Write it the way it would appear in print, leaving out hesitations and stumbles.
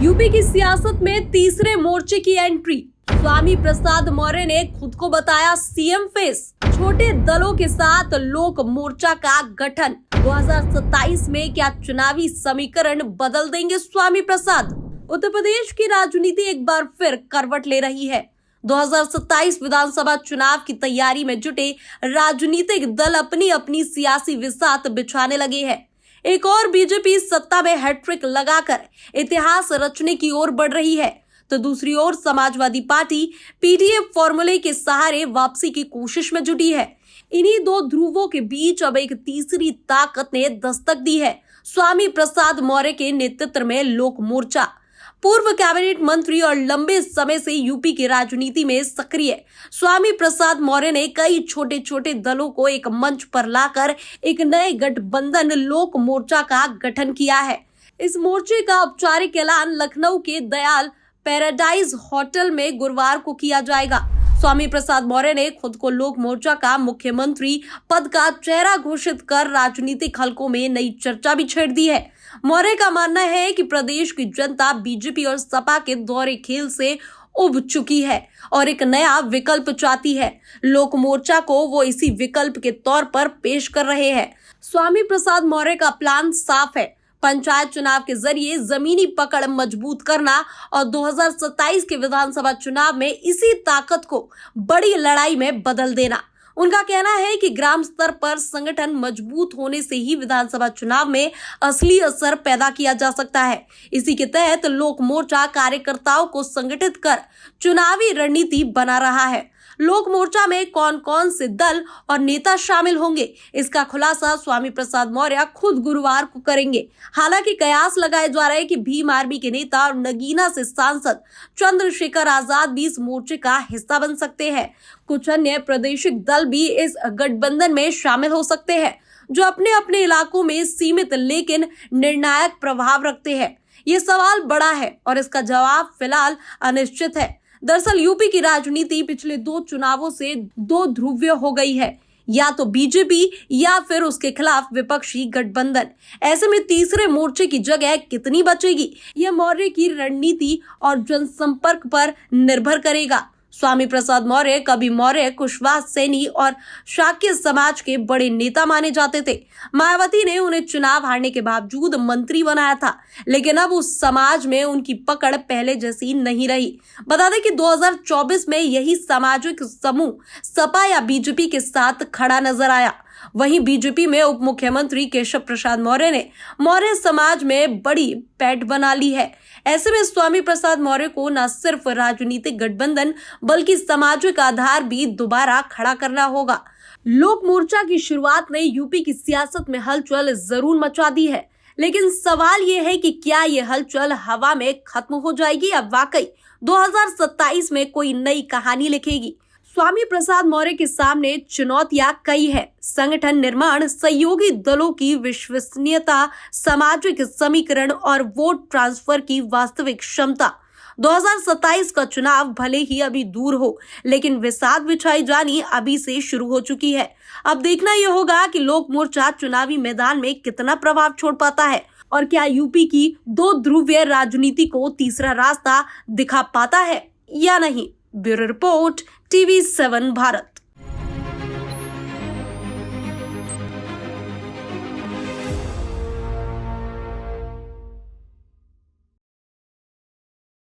UP की सियासत में तीसरे मोर्चे की एंट्री। स्वामी प्रसाद मौर्य ने खुद को बताया सीएम फेस। छोटे दलों के साथ लोक मोर्चा का गठन। 2027 में क्या चुनावी समीकरण बदल देंगे स्वामी प्रसाद? उत्तर प्रदेश की राजनीति एक बार फिर करवट ले रही है। 2027 विधानसभा चुनाव की तैयारी में जुटे राजनीतिक दल अपनी अपनी सियासी विसात बिछाने लगे हैं। एक और बीजेपी सत्ता में हैट्रिक लगाकर इतिहास रचने की ओर बढ़ रही है, तो दूसरी ओर समाजवादी पार्टी पीडीएफ फॉर्मूले के सहारे वापसी की कोशिश में जुटी है। इन्हीं दो ध्रुवों के बीच अब एक तीसरी ताकत ने दस्तक दी है। स्वामी प्रसाद मौर्य के नेतृत्व में लोक मोर्चा। पूर्व कैबिनेट मंत्री और लंबे समय से यूपी की राजनीति में सक्रिय स्वामी प्रसाद मौर्य ने कई छोटे छोटे दलों को एक मंच पर लाकर एक नए गठबंधन लोक मोर्चा का गठन किया है। इस मोर्चे का औपचारिक ऐलान लखनऊ के दयाल पैराडाइज होटल में गुरुवार को किया जाएगा। स्वामी प्रसाद मौर्य ने खुद को लोक मोर्चा का मुख्यमंत्री पद का चेहरा घोषित कर राजनीतिक हलकों में नई चर्चा भी छेड़ दी है। मौर्य का मानना है कि प्रदेश की जनता बीजेपी और सपा के दोहरे खेल से उब चुकी है और एक नया विकल्प चाहती है। लोक मोर्चा को वो इसी विकल्प के तौर पर पेश कर रहे हैं। स्वामी प्रसाद मौर्य का प्लान साफ है। पंचायत चुनाव के जरिए जमीनी पकड़ मजबूत करना और 2027 के विधानसभा चुनाव में इसी ताकत को बड़ी लड़ाई में बदल देना। उनका कहना है कि ग्राम स्तर पर संगठन मजबूत होने से ही विधानसभा चुनाव में असली असर पैदा किया जा सकता है। इसी के तहत लोक मोर्चा कार्यकर्ताओं को संगठित कर चुनावी रणनीति बना रहा है। लोक मोर्चा में कौन कौन से दल और नेता शामिल होंगे, इसका खुलासा स्वामी प्रसाद मौर्य खुद गुरुवार को करेंगे। हालांकि कयास लगाए जा रहे हैं कि भीम आर्मी के नेता और नगीना से सांसद चंद्रशेखर आजाद भी इस मोर्चे का हिस्सा बन सकते हैं। कुछ अन्य प्रादेशिक दल भी इस गठबंधन में शामिल हो सकते हैं, जो अपने अपने इलाकों में सीमित लेकिन निर्णायक प्रभाव रखते हैं। ये सवाल बड़ा है और इसका जवाब फिलहाल अनिश्चित है। दरअसल यूपी की राजनीति पिछले 2 चुनावों से 2 ध्रुवीय हो गई है, या तो बीजेपी या फिर उसके खिलाफ विपक्षी गठबंधन। ऐसे में तीसरे मोर्चे की जगह कितनी बचेगी, यह मौर्य की रणनीति और जनसंपर्क पर निर्भर करेगा। स्वामी प्रसाद मौर्य कभी मौर्य, कुशवाहा, सैनी और शाक्य समाज के बड़े नेता माने जाते थे। मायावती ने उन्हें चुनाव हारने के बावजूद मंत्री बनाया था, लेकिन अब उस समाज में उनकी पकड़ पहले जैसी नहीं रही। बता दें कि 2024 में यही सामाजिक समूह सपा या बीजेपी के साथ खड़ा नजर आया। वहीं बीजेपी में उप मुख्यमंत्री केशव प्रसाद मौर्य ने मौर्य समाज में बड़ी पैठ बना ली है। ऐसे में स्वामी प्रसाद मौर्य को न सिर्फ राजनीतिक गठबंधन बल्कि सामाजिक आधार भी दोबारा खड़ा करना होगा। लोक मोर्चा की शुरुआत ने यूपी की सियासत में हलचल जरूर मचा दी है, लेकिन सवाल ये है कि क्या ये हलचल हवा में खत्म हो जाएगी या वाकई 2027 में कोई नई कहानी लिखेगी। स्वामी प्रसाद मौर्य के सामने चुनौतियां कई है। संगठन निर्माण, सहयोगी दलों की विश्वसनीयता, सामाजिक समीकरण और वोट ट्रांसफर की वास्तविक क्षमता। 2027 का चुनाव भले ही अभी दूर हो, लेकिन विसात बिछाई जानी अभी से शुरू हो चुकी है। अब देखना यह होगा कि लोक मोर्चा चुनावी मैदान में कितना प्रभाव छोड़ पाता है और क्या यूपी की 2 ध्रुवीय राजनीति को तीसरा रास्ता दिखा पाता है या नहीं। Bureau report, TV7 Bharat.